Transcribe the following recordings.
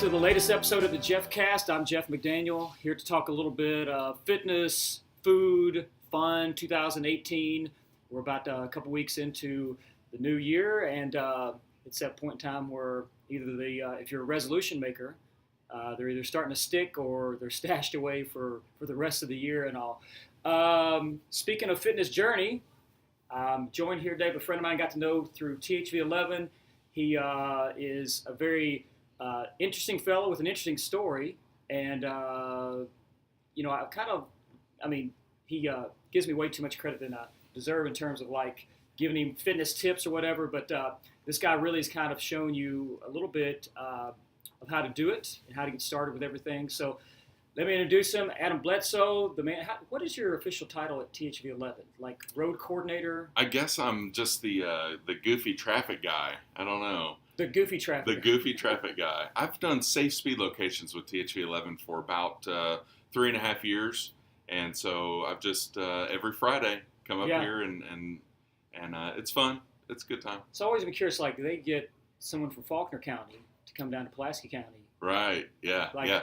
to the latest episode of the Jeffcast. I'm Jeff McDaniel, here to talk a little bit fitness, food, fun, 2018. We're about a couple weeks into the new year, and it's that point in time where either if you're a resolution maker, they're either starting to stick or they're stashed away for the rest of the year and all. Speaking of fitness journey, I'm joined here today by a friend of mine I got to know through THV11. He is a very interesting fellow with an interesting story, and he gives me way too much credit than I deserve in terms of like giving him fitness tips or whatever. But this guy really has kind of shown you a little bit of how to do it and how to get started with everything. So let me introduce him, Adam Bledsoe, the man. What is your official title at THV11? Like road coordinator? I guess I'm just the goofy traffic guy. I don't know. The goofy traffic guy. I've done safe speed locations with THV11 for about 3.5 years, and so I've just every Friday come up here and it's fun. It's a good time. So I always been curious, like, do they get someone from Faulkner County to come down to Pulaski County? Right. Yeah.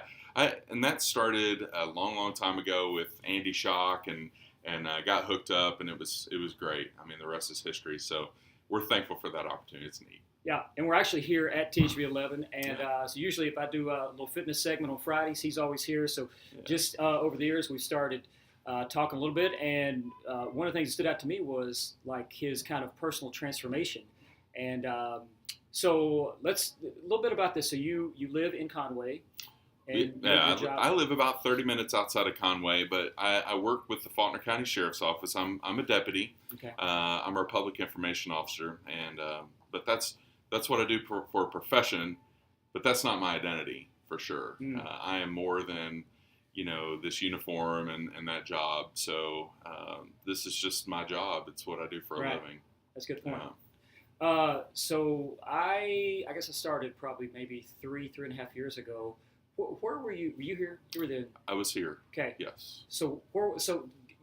And that started a long time ago with Andy Schock, and got hooked up, and it was great. I mean, the rest is history. So we're thankful for that opportunity. It's neat. Yeah, and we're actually here at THV11, and so usually if I do a little fitness segment on Fridays, he's always here. So just over the years, we started talking a little bit, and one of the things that stood out to me was like his kind of personal transformation. And so a little bit about this. So you live in Conway. I live about 30 minutes outside of Conway, but I work with the Faulkner County Sheriff's Office. I'm a deputy. Okay. I'm a public information officer, and but that's what I do for a profession. But that's not my identity for sure. I am more than this uniform and that job. So this is just my job. It's what I do for a living. That's a good point. So I guess I started probably maybe 3.5 years ago. Where were you? Were you here? You were there. I was here. Okay. Yes. So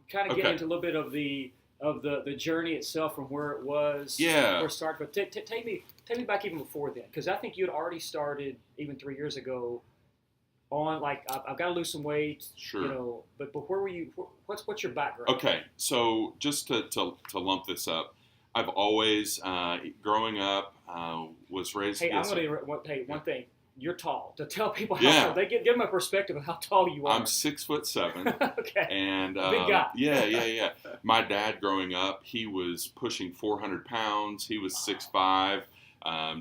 kind of get into a little bit of the journey itself from where it was. Yeah. First start, but take me back even before then, because I think you had already started even 3 years ago. On like I've got to lose some weight. Sure. But where were you? What's your background? Okay. So just to lump this up, I've always growing up was raised. Hey, I'm going to one thing. You're tall. To tell people how tall, they give them a perspective of how tall you are. I'm 6'7". Okay. And big guy. Yeah. My dad growing up, he was pushing 400 pounds. He was 6'5",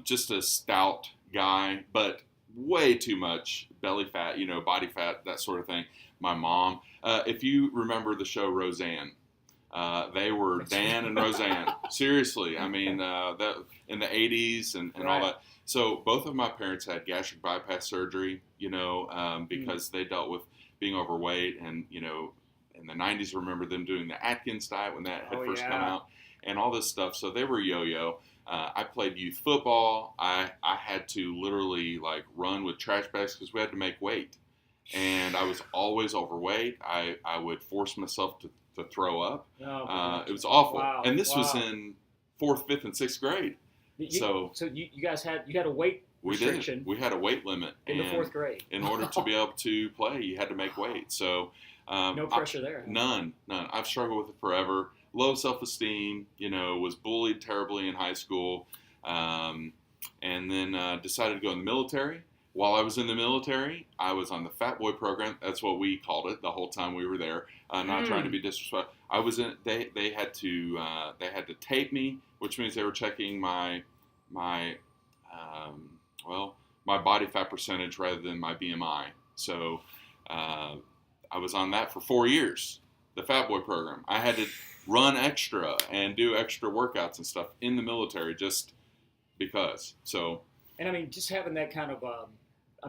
just a stout guy, but way too much belly fat, body fat, that sort of thing. My mom, if you remember the show Roseanne, they were Dan and Roseanne. Seriously, I mean, that in the 80s and all that. So both of my parents had gastric bypass surgery, because they dealt with being overweight, and in the 90s, remember them doing the Atkins diet when that had first come out, and all this stuff. So they were yo-yo. I played youth football. I had to literally like run with trash bags because we had to make weight, and I was always overweight. I would force myself to throw up. It was awful. Wow. And this was in 4th, 5th, and 6th grade. So you guys had a weight restriction. We had a weight limit in the 4th grade. In order to be able to play, you had to make weight. So no pressure there. None. I've struggled with it forever. Low self-esteem. Was bullied terribly in high school, and then decided to go in the military. While I was in the military, I was on the Fat Boy program. That's what we called it the whole time we were there. Not trying to be disrespectful. I was in. They had to tape me, which means they were checking my body fat percentage rather than my BMI. So I was on that for 4 years. The Fat Boy program. I had to run extra and do extra workouts and stuff in the military just because. So. And I mean, just having that kind of,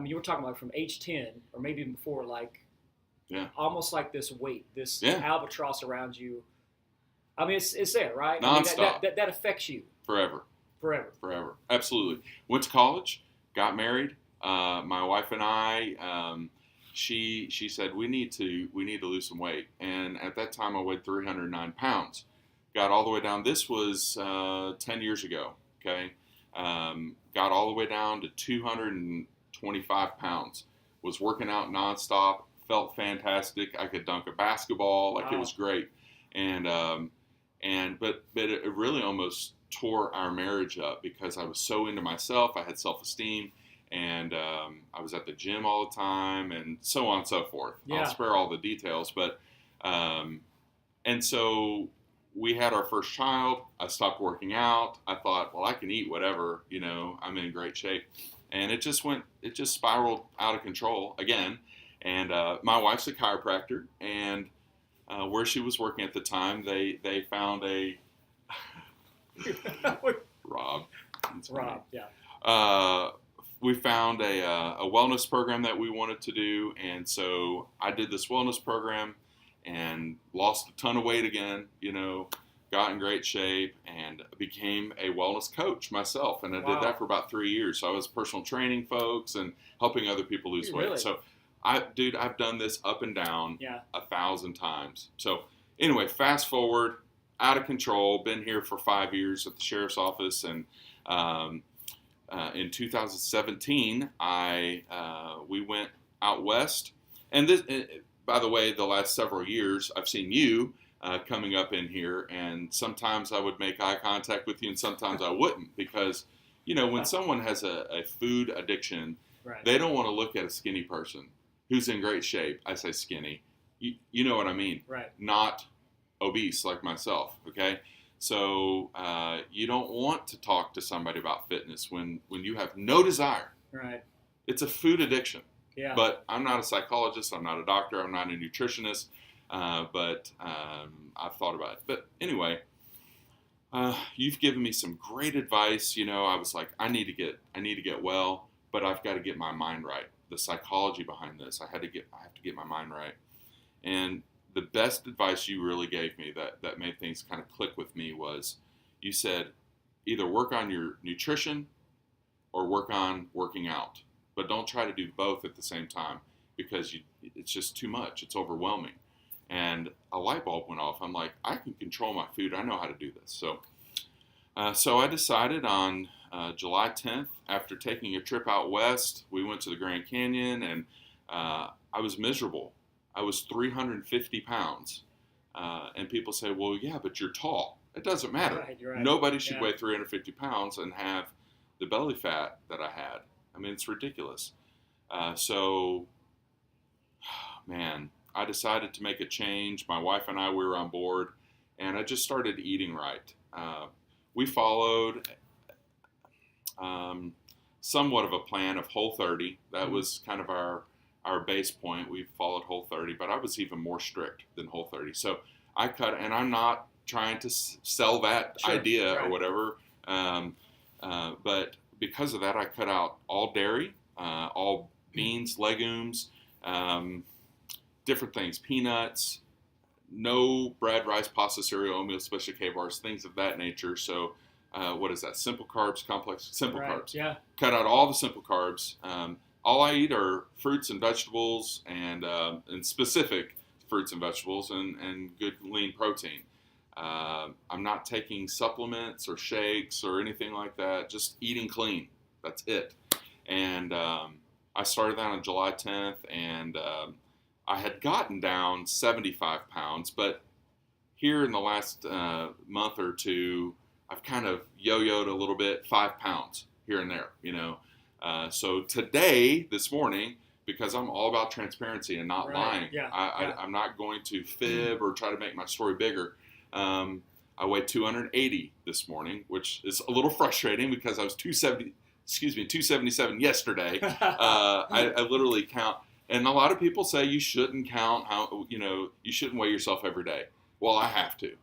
you were talking about from age 10 or maybe even before, like, almost like this weight, this albatross around you. I mean, it's there, right? Nonstop. That affects you. Forever. Forever. Absolutely. Went to college, got married. My wife and I, she said, we need to lose some weight. And at that time I weighed 309 pounds. Got all the way down. This was 10 years ago. Okay. Got all the way down to 200 25 pounds. Was working out nonstop, felt fantastic. I could dunk a basketball, like it was great. But it really almost tore our marriage up because I was so into myself. I had self-esteem, and I was at the gym all the time, and so on and so forth. Yeah. I'll spare all the details, but and so we had our first child. I stopped working out. I thought, well, I can eat whatever, I'm in great shape. And it just spiraled out of control again. And my wife's a chiropractor, and where she was working at the time, they found a Rob. It's Rob, yeah. We found a wellness program that we wanted to do, and so I did this wellness program and lost a ton of weight again, got in great shape, and became a wellness coach myself. And I did that for about 3 years. So I was personal training folks and helping other people lose weight. Really? So I've done this up and down 1,000 times. So anyway, fast forward, out of control, been here for 5 years at the sheriff's office. And in 2017, we went out west. And this, by the way, the last several years, I've seen you coming up in here, and sometimes I would make eye contact with you, and sometimes I wouldn't, because, when someone has a food addiction, they don't want to look at a skinny person who's in great shape. I say skinny. You know what I mean? Right. Not obese like myself, okay? So you don't want to talk to somebody about fitness when you have no desire. Right. It's a food addiction. Yeah. But I'm not a psychologist. I'm not a doctor. I'm not a nutritionist. But I've thought about it. But anyway, you've given me some great advice. I was like, I need to get well, but I've got to get my mind right. The psychology behind this, I have to get my mind right. And the best advice you really gave me that made things kind of click with me was, you said, either work on your nutrition or work on working out, but don't try to do both at the same time, because it's just too much. It's overwhelming. And a light bulb went off. I'm like, I can control my food. I know how to do this. So I decided on July 10th, after taking a trip out west, we went to the Grand Canyon, and I was miserable. I was 350 pounds. And people say, well, yeah, but you're tall. It doesn't matter. You're right. Nobody should weigh 350 pounds and have the belly fat that I had. I mean, it's ridiculous. Man, I decided to make a change. My wife and I, we were on board, and I just started eating right. We followed somewhat of a plan of Whole30. That was kind of our base point. We followed Whole30, but I was even more strict than Whole30. So I cut, and I'm not trying to sell that idea or whatever, but because of that, I cut out all dairy, all beans, legumes, different things, peanuts, no bread, rice, pasta, cereal, oatmeal, special K bars, things of that nature. So what is that? Simple carbs, complex, simple carbs. Yeah. Cut out all the simple carbs. All I eat are fruits and vegetables, and specific fruits and vegetables, and good lean protein. I'm not taking supplements or shakes or anything like that. Just eating clean. That's it. And I started that on July 10th, and I had gotten down 75 pounds, but here in the last month or two, I've kind of yo-yoed a little bit, 5 pounds here and there, So today, this morning, because I'm all about transparency and not lying, I'm not going to fib or try to make my story bigger. I weighed 280 this morning, which is a little frustrating because I was 277 yesterday. I literally count. And a lot of people say you shouldn't count you shouldn't weigh yourself every day. Well, I have to,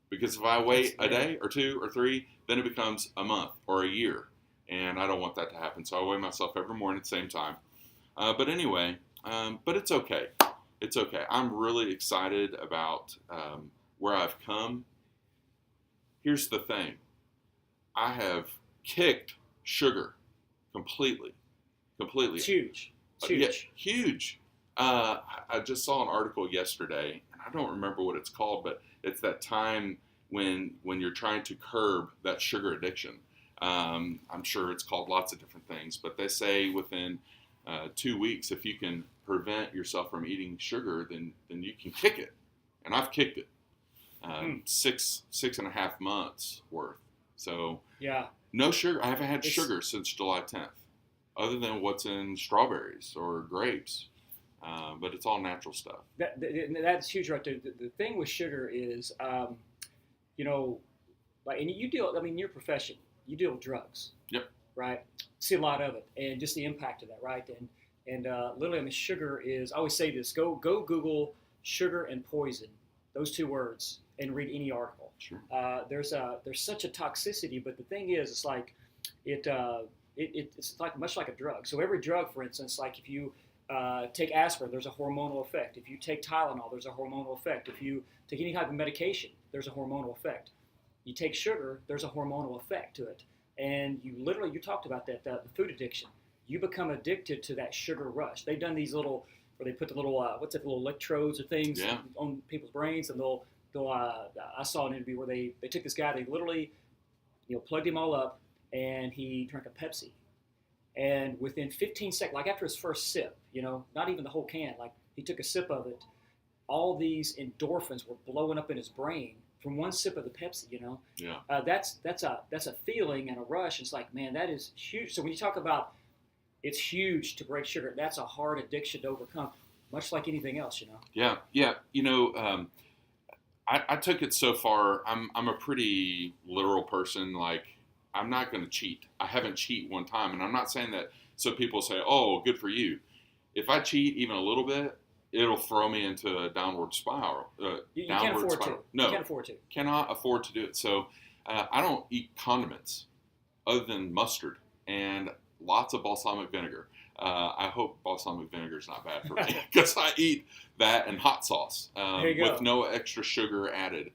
because if I wait a day or two or three, then it becomes a month or a year. And I don't want that to happen. So I weigh myself every morning at the same time. But anyway, but it's okay. It's okay. I'm really excited about where I've come. Here's the thing. I have kicked sugar completely. It's huge. It's huge. Yeah, huge. I just saw an article yesterday, and I don't remember what it's called, but it's that time when you're trying to curb that sugar addiction. I'm sure it's called lots of different things, but they say within 2 weeks. If you can prevent yourself from eating sugar, then you can kick it. And I've kicked it. 6.5 months worth. So yeah, no sugar. I haven't had sugar since July 10th, other than what's in strawberries or grapes. But it's all natural stuff. That's huge right there. The thing with sugar is, you know, like, and you deal, I mean, your profession, you deal with drugs. Yep. Right? See a lot of it, and just the impact of that, right? And literally, I mean, sugar is, I always say this, go Google sugar and poison, those 2 words, and read any article. Sure. There's such a toxicity, but the thing is, it's like, it's like much like a drug. So every drug, for instance, like if you take aspirin, there's a hormonal effect. If you take Tylenol, there's a hormonal effect. If you take any type of medication, there's a hormonal effect. You take sugar, there's a hormonal effect to it. And you talked about that, the food addiction. You become addicted to that sugar rush. They've done these little, where they put the little, little electrodes or things on people's brains, and they'll I saw an interview where they took this guy, they literally, plugged him all up, and he drank a Pepsi. And within 15 seconds, like after his first sip, not even the whole can, like he took a sip of it, all these endorphins were blowing up in his brain from one sip of the Pepsi, Yeah. That's a feeling and a rush. It's like, man, that is huge. So when you talk about it's huge to break sugar, that's a hard addiction to overcome, much like anything else, Yeah. I took it so far. I'm a pretty literal person. Like, I'm not going to cheat. I haven't cheated one time, and I'm not saying that so people say, "Oh, good for you." If I cheat even a little bit, it'll throw me into a downward spiral. You can't afford to. No, you can't afford to. Cannot afford to do it. So I don't eat condiments other than mustard and lots of balsamic vinegar. I hope balsamic vinegar is not bad for me because I eat that and hot sauce with no extra sugar added.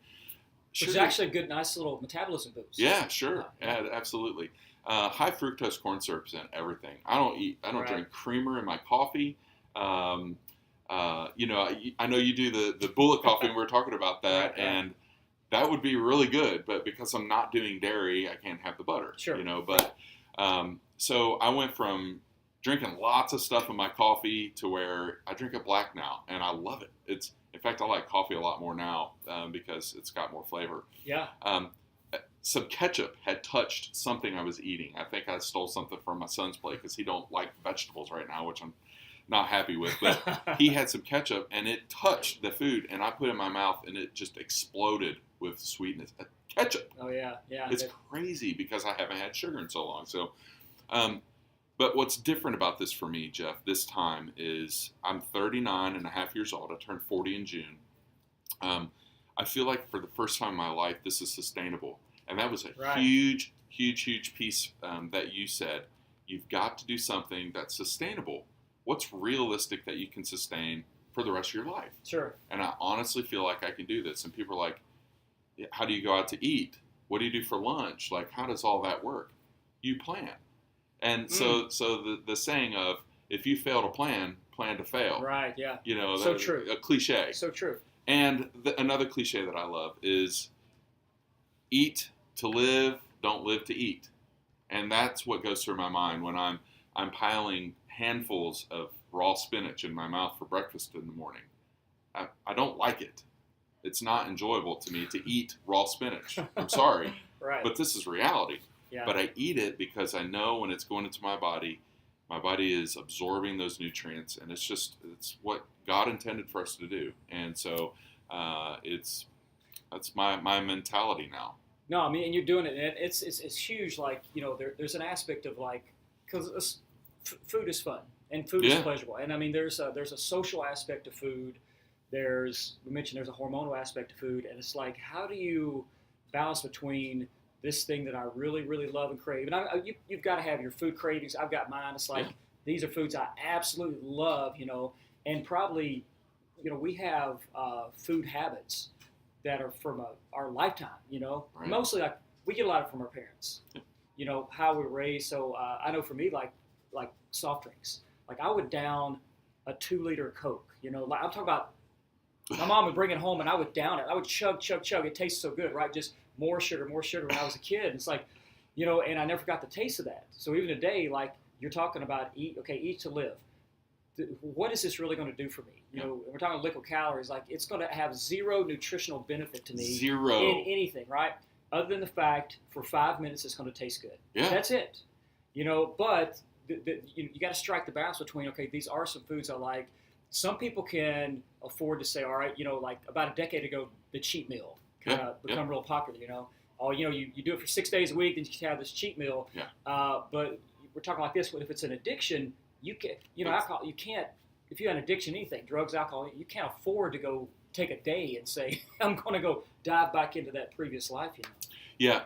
Which is actually a good, nice little metabolism boost. Yeah, sure. Yeah, absolutely. High fructose corn syrup is in everything. I don't drink creamer in my coffee. I know you do the bullet coffee, and we were talking about that, right. And that would be really good. But because I'm not doing dairy, I can't have the butter. Sure. So I went from drinking lots of stuff in my coffee to where I drink it black now, and I love it. In fact, I like coffee a lot more now because it's got more flavor. Yeah. Some ketchup had touched something I was eating. I think I stole something from my son's plate because he don't like vegetables right now, which I'm not happy with. But he had some ketchup, and it touched the food, and I put it in my mouth, and it just exploded with sweetness. Ketchup. Oh, yeah. It's crazy because I haven't had sugar in so long. So, but what's different about this for me, Jeff, this time is I'm 39 and a half years old. I turned 40 in June. I feel like for the first time in my life, this is sustainable. And that was a huge, huge, huge piece that you said. You've got to do something that's sustainable. What's realistic that you can sustain for the rest of your life? Sure. And I honestly feel like I can do this. And people are like, how do you go out to eat? What do you do for lunch? Like, how does all that work? You plan. And so the saying of, if you fail to plan to fail. Right, yeah. So true. A cliche. So true. And another cliche that I love is eat to live, don't live to eat. And that's what goes through my mind when I'm piling handfuls of raw spinach in my mouth for breakfast in the morning. I don't like it. It's not enjoyable to me to eat raw spinach. I'm sorry. Right. But this is reality. Yeah. But I eat it because I know when it's going into my body is absorbing those nutrients, and it's what God intended for us to do. And so that's my mentality now. No, I mean, and you're doing it, and it's huge. Like, there's an aspect of, like, because food is fun and food is pleasurable, and I mean, there's a social aspect to food. We mentioned there's a hormonal aspect to food, and it's like, how do you balance between this thing that I really, really love and crave? And you've got to have your food cravings. I've got mine. It's like, these are foods I absolutely love, and probably, we have food habits that are from our lifetime, Right. Mostly, like, we get a lot of from our parents, how we were raised. So I know for me, like soft drinks, like I would down a 2-liter Coke, like I'm talking about, my mom would bring it home and I would down it. I would chug. It tastes so good, right? Just more sugar when I was a kid. It's like, and I never got the taste of that. So even today, like, you're talking about eat to live. What is this really going to do for me? You know, we're talking liquid calories. Like, it's going to have zero nutritional benefit to me. Zero. In anything, right? Other than the fact, for 5 minutes, it's going to taste good. Yeah. That's it. You know, but you got to strike the balance between, okay, these are some foods I like. Some people can afford to say, all right, you know, like about a decade ago, the cheat meal kind of become real popular, you know. Oh, you know, you do it for 6 days a week, then you can have this cheat meal. Yeah. But we're talking like this, if it's an addiction, alcohol, you can't, if you have an addiction to anything, drugs, alcohol, you can't afford to go take a day and say, I'm going to go dive back into that previous life, you know. Yeah.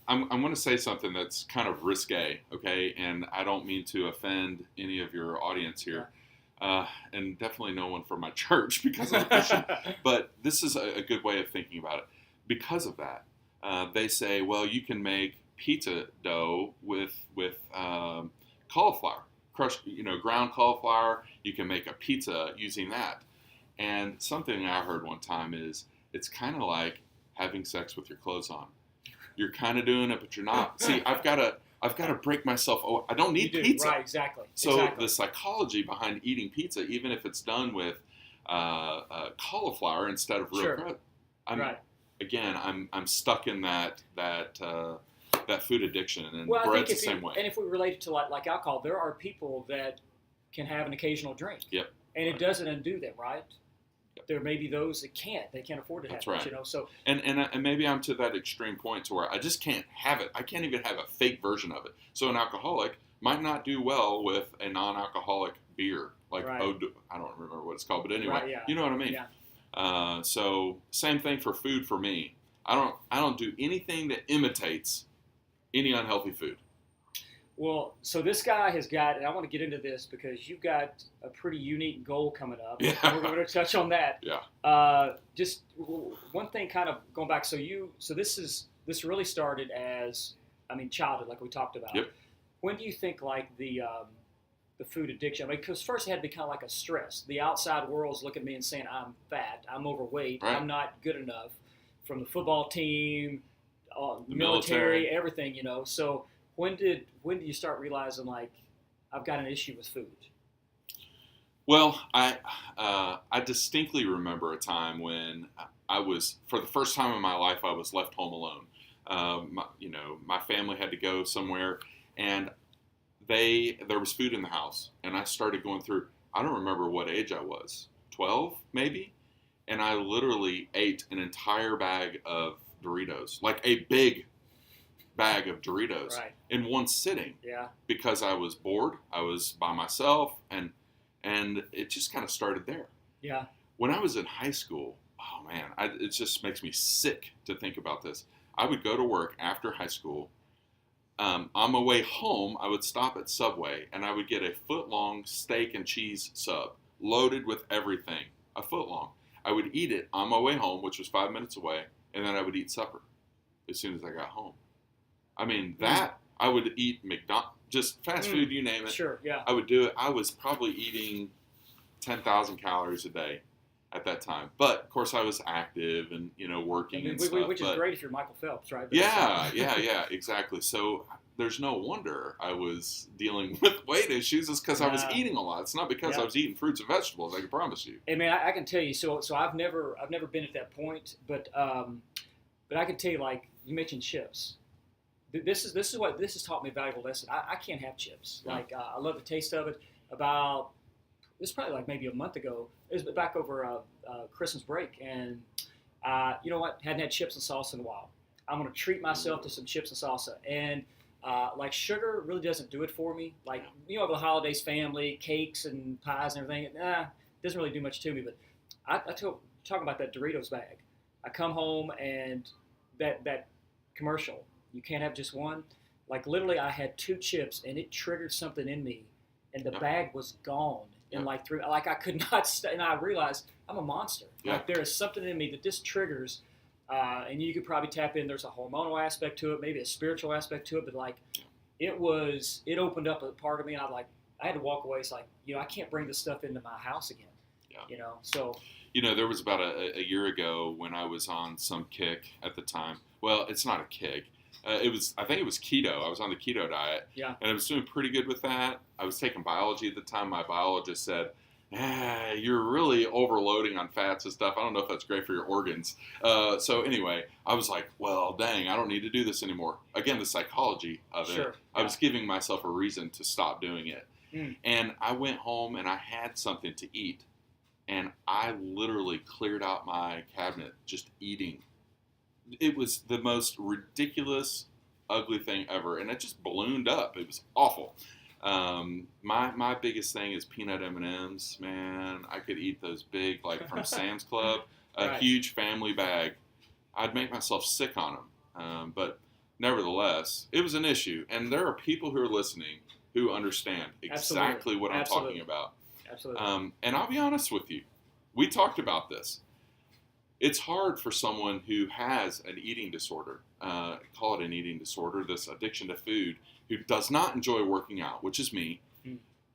I'm going to say something that's kind of risque, okay? And I don't mean to offend any of your audience here. And definitely no one from my church because I'm a Christian. But this is a good way of thinking about it. Because of that, they say, well, you can make pizza dough with cauliflower, crushed, ground cauliflower. You can make a pizza using that. And something I heard one time is it's kind of like having sex with your clothes on. You're kind of doing it, but you're not. See, I've got to break myself. Oh, I don't need pizza. Right, exactly. So the psychology behind eating pizza, even if it's done with cauliflower instead of real bread, I'm stuck in that food addiction, and bread's the same way. And if we relate it to like alcohol, there are people that can have an occasional drink. Yep. And it doesn't undo them, right? There may be those that can't. They can't afford to have it, you know. So and maybe I'm to that extreme point to where I just can't have it. I can't even have a fake version of it. So an alcoholic might not do well with a non-alcoholic beer, like I don't remember what it's called, but anyway, you know what I mean. Yeah. So same thing for food for me. I don't do anything that imitates any unhealthy food. Well, so this guy has got, and I want to get into this because you've got a pretty unique goal coming up. Yeah. We're going to touch on that. Yeah. Just one thing, kind of going back. So this really started as, childhood, like we talked about. Yep. When do you think like the food addiction? Because first it had to be kind of like a stress. The outside world's looking at me and saying I'm fat, I'm overweight, I'm not good enough. From the football team, military, everything, you know. So when did you start realizing like I've got an issue with food? Well, I distinctly remember a time when I was, for the first time in my life, I was left home alone. My family had to go somewhere, and there was food in the house, and I started going through. I don't remember what age I was, 12 maybe, and I literally ate an entire bag of Doritos, like a big bag of Doritos in one sitting. Yeah. Because I was bored. I was by myself, and it just kind of started there. Yeah. When I was in high school, oh man, it just makes me sick to think about this. I would go to work after high school. On my way home, I would stop at Subway, and I would get a foot-long steak and cheese sub, loaded with everything, a foot long. I would eat it on my way home, which was 5 minutes away, and then I would eat supper as soon as I got home. I would eat McDonald's, just fast food, you name it. Sure, yeah. I would do it. I was probably eating 10,000 calories a day at that time. But, of course, I was active and, working and stuff. Which is great if you're Michael Phelps, right? But yeah, exactly. So there's no wonder I was dealing with weight issues. It's because I was eating a lot. It's not because I was eating fruits and vegetables, I can promise you. Hey, man, I can tell you. So I've never been at that point, but I can tell you, like, you mentioned chips. This has taught me a valuable lesson. I can't have chips. Yeah. Like I love the taste of it. This is probably like maybe a month ago. It was back over Christmas break, and you know what? Hadn't had chips and salsa in a while. I'm gonna treat myself to some chips and salsa, and like sugar really doesn't do it for me. Like over the holidays, family, cakes and pies and everything. Doesn't really do much to me. But talking about that Doritos bag. I come home and that commercial. You can't have just one. Like literally, I had 2 chips, and it triggered something in me, and the bag was gone in like 3. Like I could not stay, and I realized I'm a monster. Yeah. Like there is something in me that this triggers, and you could probably tap in. There's a hormonal aspect to it, maybe a spiritual aspect to it, but like it opened up a part of me, and I had to walk away. It's like I can't bring this stuff into my house again. Yeah. So. There was about a year ago when I was on some kick at the time. Well, it's not a kick. I think it was keto. I was on the keto diet. Yeah. And I was doing pretty good with that. I was taking biology at the time. My biologist said, you're really overloading on fats and stuff. I don't know if that's great for your organs. So anyway, I was like, well, dang, I don't need to do this anymore. Again, the psychology of it. I was giving myself a reason to stop doing it. And I went home and I had something to eat. And I literally cleared out my cabinet just eating. It was the most ridiculous, ugly thing ever. And it just ballooned up. It was awful. My biggest thing is peanut M&Ms, man. I could eat those big, like from Sam's Club, huge family bag. I'd make myself sick on them. But nevertheless, it was an issue. And there are people who are listening who understand exactly what I'm talking about. Absolutely. And I'll be honest with you. We talked about this. It's hard for someone who has an eating disorder, call it an eating disorder, this addiction to food, who does not enjoy working out, which is me.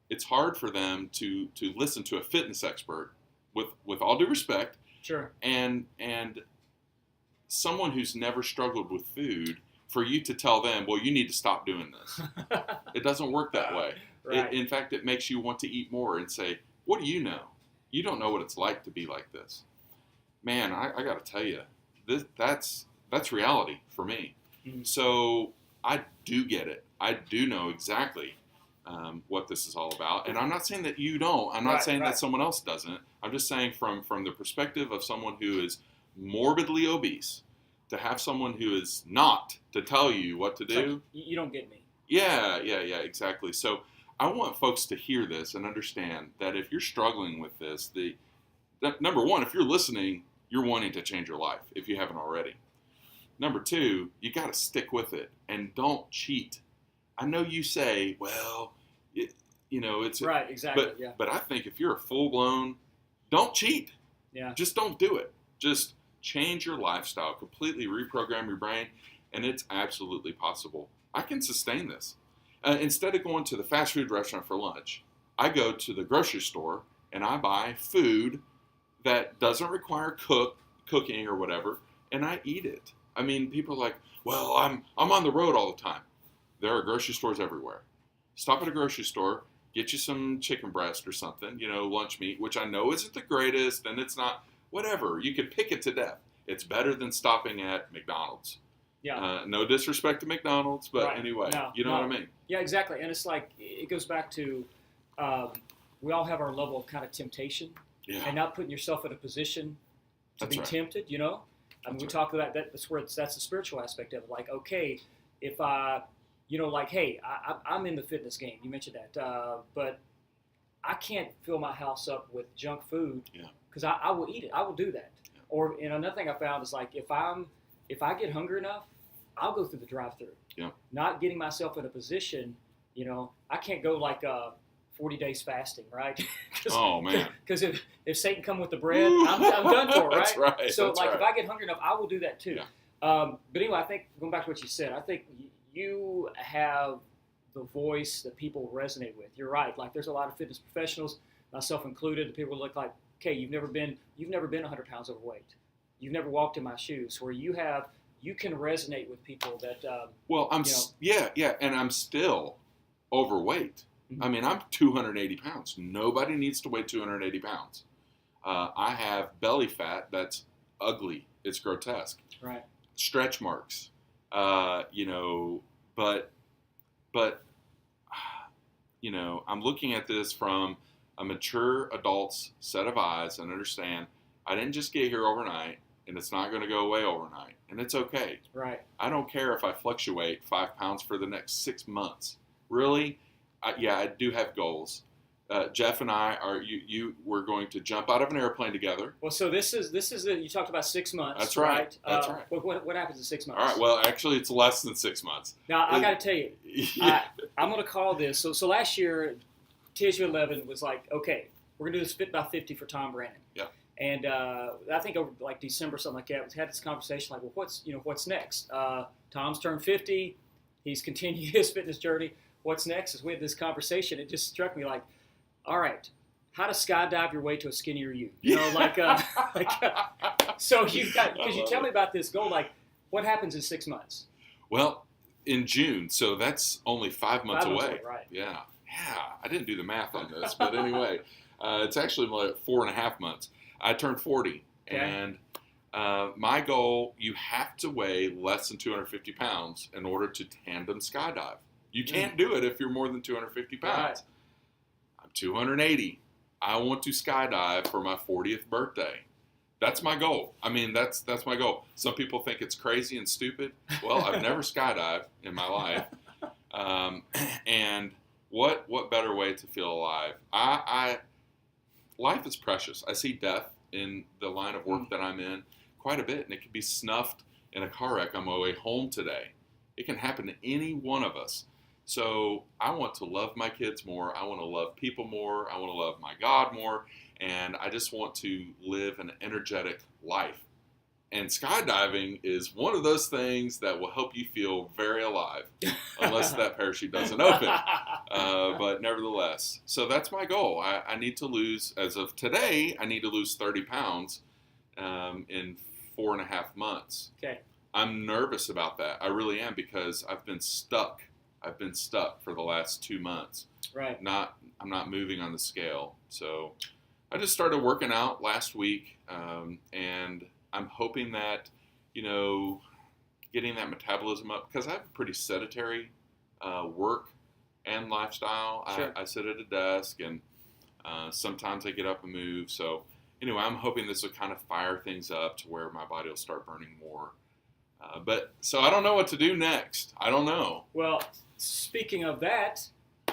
It's hard for them to listen to a fitness expert, with all due respect. Sure. And someone who's never struggled with food, for you to tell them, well, you need to stop doing this. It doesn't work that way. Right. In fact, it makes you want to eat more and say, what do you know? You don't know what it's like to be like this. Man, I got to tell you, that's reality for me. So I do get it. I do know exactly what this is all about. And I'm not saying that you don't. I'm not saying that someone else doesn't. I'm just saying from the perspective of someone who is morbidly obese, to have someone who is not to tell you what to do. Like, you don't get me. Yeah, exactly. So I want folks to hear this and understand that if you're struggling with this, number one, if you're listening, you're wanting to change your life if you haven't already. Number two, you got to stick with it and don't cheat. I know you say, well, it's right, exactly. But I think if you're a full-blown, don't cheat. Yeah. Just don't do it. Just change your lifestyle, completely reprogram your brain, and it's absolutely possible. I can sustain this. Instead of going to the fast food restaurant for lunch, I go to the grocery store and I buy food that doesn't require cooking or whatever, and I eat it. I mean, people are like, well, I'm on the road all the time. There are grocery stores everywhere. Stop at a grocery store, get you some chicken breast or something, lunch meat, which I know isn't the greatest, and it's not, whatever. You could pick it to death. It's better than stopping at McDonald's. Yeah. No disrespect to McDonald's, but anyway, you know what I mean? Yeah, exactly. And it's like, it goes back to, we all have our level of kind of temptation. Yeah. And not putting yourself in a position to be tempted, I mean, we talk about that. That's the spiritual aspect of it. Like, okay, if hey, I'm in the fitness game. You mentioned that. But I can't fill my house up with junk food because I will eat it. I will do that. Yeah. Or, another thing I found is like, if I get hungry enough, I'll go through the drive-thru. Yeah. Not getting myself in a position, I can't go like 40 days fasting, right? Oh, man. Because if Satan come with the bread, I'm done for, right? That's right. So, That's if I get hungry enough, I will do that too. Yeah. But anyway, I think, going back to what you said, I think you have the voice that people resonate with. You're right. Like, there's a lot of fitness professionals, myself included, the people look like, okay, you've never been 100 pounds overweight. You've never walked in my shoes, where you can resonate with people that. Well, and I'm still overweight. I mean, I'm 280 pounds. Nobody needs to weigh 280 pounds. I have belly fat that's ugly. It's grotesque. Right. Stretch marks. But I'm looking at this from a mature adult's set of eyes and understand I didn't just get here overnight, and it's not going to go away overnight, and it's okay. Right. I don't care if I fluctuate 5 pounds for the next 6 months. Really? I do have goals. Jeff and I we're going to jump out of an airplane together. Well, so this is you talked about 6 months. That's right. That's right. What happens in 6 months? All right. Well, actually, it's less than 6 months. Now I got to tell you, I'm going to call this. So last year, TSU 11 was like, okay, we're going to do this Fit by 50 for Tom Brannon. Yeah. And I think over like December, something like that, we had this conversation like, well, what's next? Tom's turned 50. He's continued his fitness journey. What's next? As we had this conversation, it just struck me like, all right, how to skydive your way to a skinnier you? So you tell me about this goal. Like, what happens in 6 months? Well, in June, so that's only 5 months 5 months away. away, right. Yeah. I didn't do the math on this, but anyway, it's actually like 4.5 months. I turned 40, Okay. and my goal, you have to weigh less than 250 pounds in order to tandem skydive. You can't do it if you're more than 250 pounds. Right. I'm 280. I want to skydive for my 40th birthday. That's my goal. I mean, that's my goal. Some people think it's crazy and stupid. Well, I've never skydived in my life. And what better way to feel alive? Life is precious. I see death in the line of work that I'm in quite a bit, and it can be snuffed in a car wreck on my way home today. It can happen to any one of us. So I want to love my kids more. I want to love people more. I want to love my God more. And I just want to live an energetic life. And skydiving is one of those things that will help you feel very alive, unless that parachute doesn't open. But nevertheless, so that's my goal. I need to lose, as of today, I need to lose 30 pounds in 4.5 months. Okay. I'm nervous about that. I really am, because I've been stuck. I've been stuck for the last 2 months. Right. I'm not moving on the scale. So I just started working out last week, and I'm hoping that, getting that metabolism up, because I have a pretty sedentary work and lifestyle. Sure. I sit at a desk, and sometimes I get up and move. So anyway, I'm hoping this will kind of fire things up to where my body will start burning more. So I don't know what to do next. I don't know. Well, speaking of that,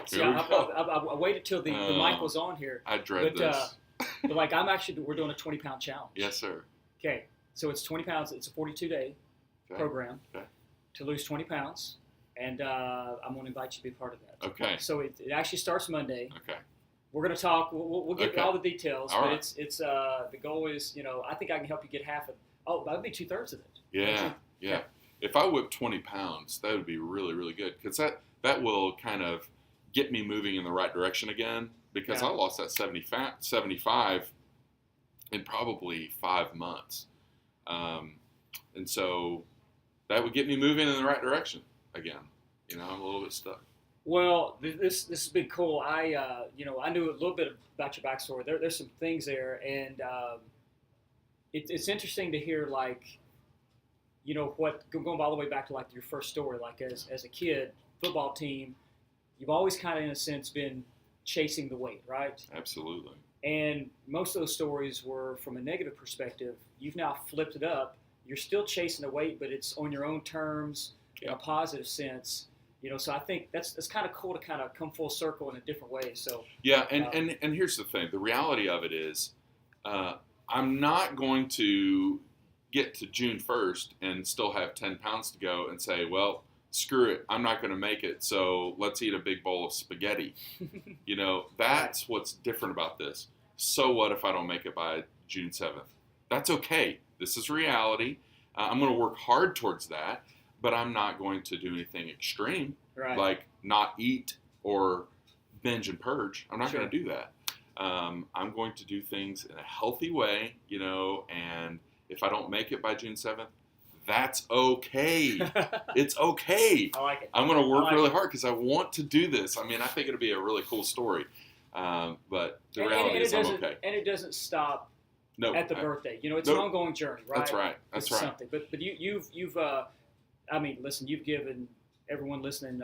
see, Here we go. I waited till the mic was on here. I dread this. But we're doing a 20-pound challenge. Yes, sir. Okay, so it's 20 pounds. It's a 42-day program to lose 20 pounds, and I'm going to invite you to be part of that. Okay. So it actually starts Monday. Okay. We're going to talk. We'll get all the details, all but right. it's the goal is, I think I can help you get half of. Oh, that would be 2/3 of it. Yeah. If I whip 20 pounds, that would be really, really good, because that will kind of get me moving in the right direction again, because I lost that 75 in probably 5 months. And so that would get me moving in the right direction again. I'm a little bit stuck. Well, this has been cool. I knew a little bit about your backstory. There's some things there, and it's interesting to hear, like, what going all the way back to like your first story. Like as a kid, football team, you've always kind of in a sense been chasing the weight, right? Absolutely. And most of those stories were from a negative perspective. You've now flipped it up. You're still chasing the weight, but it's on your own terms in a positive sense. So I think that's kind of cool to kind of come full circle in a different way. So yeah, and here's the thing: the reality of it is, I'm not going to get to June 1st and still have 10 pounds to go and say, well, screw it, I'm not going to make it, so let's eat a big bowl of spaghetti. That's what's different about this. So what if I don't make it by June 7th? That's okay. This is reality. I'm going to work hard towards that, but I'm not going to do anything extreme, like not eat or binge and purge. I'm not going to do that. I'm going to do things in a healthy way, and if I don't make it by June 7th, that's okay. It's okay. I like it. I'm going to work really hard because I want to do this. I mean, I think it'll be a really cool story. But the reality is I'm okay. And it doesn't stop at the birthday. It's an ongoing journey, right? That's right. That's right. Something. But you've listen, you've given everyone listening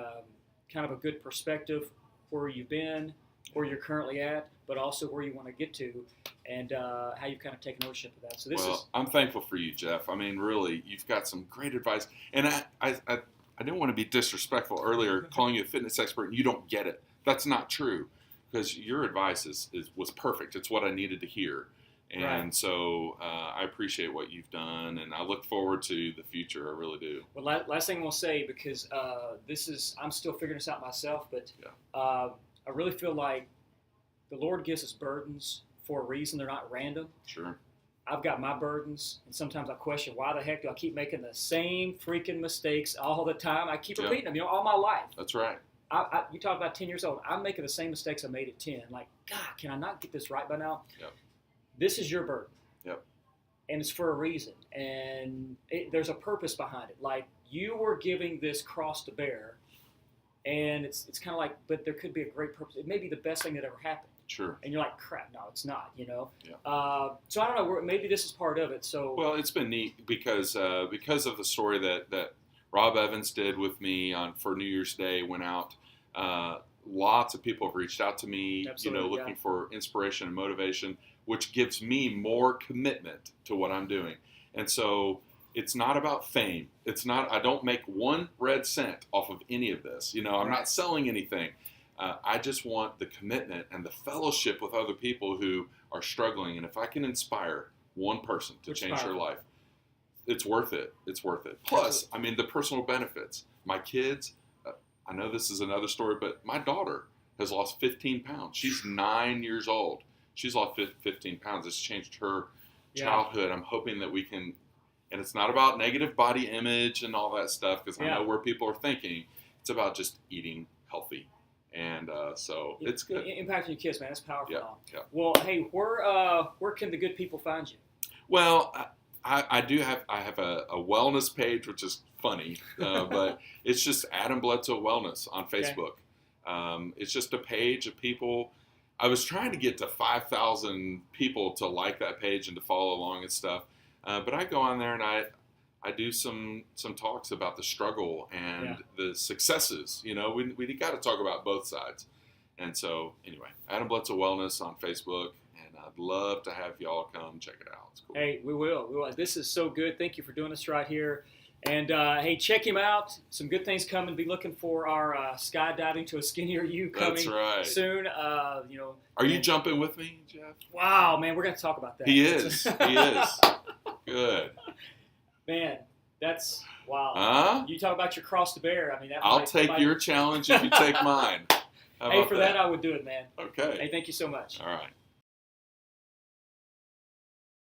kind of a good perspective where you've been, where you're currently at, but also where you want to get to, and how you've kind of taken ownership of that. So I'm thankful for you, Jeff. I mean, really, you've got some great advice. And I didn't want to be disrespectful earlier, calling you a fitness expert, and you don't get it. That's not true, because your advice was perfect. It's what I needed to hear. And so I appreciate what you've done, and I look forward to the future. I really do. Well, last thing we'll say, because I'm still figuring this out myself, but I really feel like the Lord gives us burdens for a reason. They're not random. Sure. I've got my burdens, and sometimes I question, why the heck do I keep making the same freaking mistakes all the time? I keep repeating them, all my life. That's right. You talk about 10 years old. I'm making the same mistakes I made at 10. Like, God, can I not get this right by now? Yep. This is your burden. Yep. And it's for a reason. And there's a purpose behind it. Like, you were giving this cross to bear, and it's kind of like, but there could be a great purpose. It may be the best thing that ever happened. Sure. And you're like, crap, no, it's not, you know? Yeah. So I don't know, maybe this is part of it. So Well, it's been neat because of the story that Rob Evans did with me for New Year's Day, went out. Lots of people have reached out to me, Absolutely, looking for inspiration and motivation, which gives me more commitment to what I'm doing. And so it's not about fame. It's not, I don't make one red cent off of any of this. I'm not selling anything. I just want the commitment and the fellowship with other people who are struggling. And if I can inspire one person to change their life, it's worth it. It's worth it. Plus, I mean, the personal benefits. My kids, I know this is another story, but my daughter has lost 15 pounds. She's 9 years old. She's lost 15 pounds. It's changed her childhood. I'm hoping that we can, and it's not about negative body image and all that stuff, because I know where people are thinking. It's about just eating healthy. And so it's good. Impacting your kids, man. That's powerful. Yeah. Well, hey, where can the good people find you? Well, I have a wellness page, which is funny, but it's just Adam Bledsoe Wellness on Facebook. Okay. It's just a page of people. I was trying to get to 5,000 people to like that page and to follow along and stuff. But I go on there and I do some talks about the struggle and the successes. We got to talk about both sides. And so anyway, Adam Bledsoe Wellness on Facebook, and I'd love to have y'all come check it out. It's cool. Hey, we will. This is so good. Thank you for doing this right here. And hey, check him out. Some good things coming. Be looking for our skydiving to a skinnier you coming soon. Are you jumping with me, Jeff? Wow, man, we're going to talk about that. He is. Good. Man, that's wow. You talk about your cross to bear. I mean, I'll take your challenge if you take mine. Hey, for that, I would do it, man. Okay. Hey, thank you so much. All right.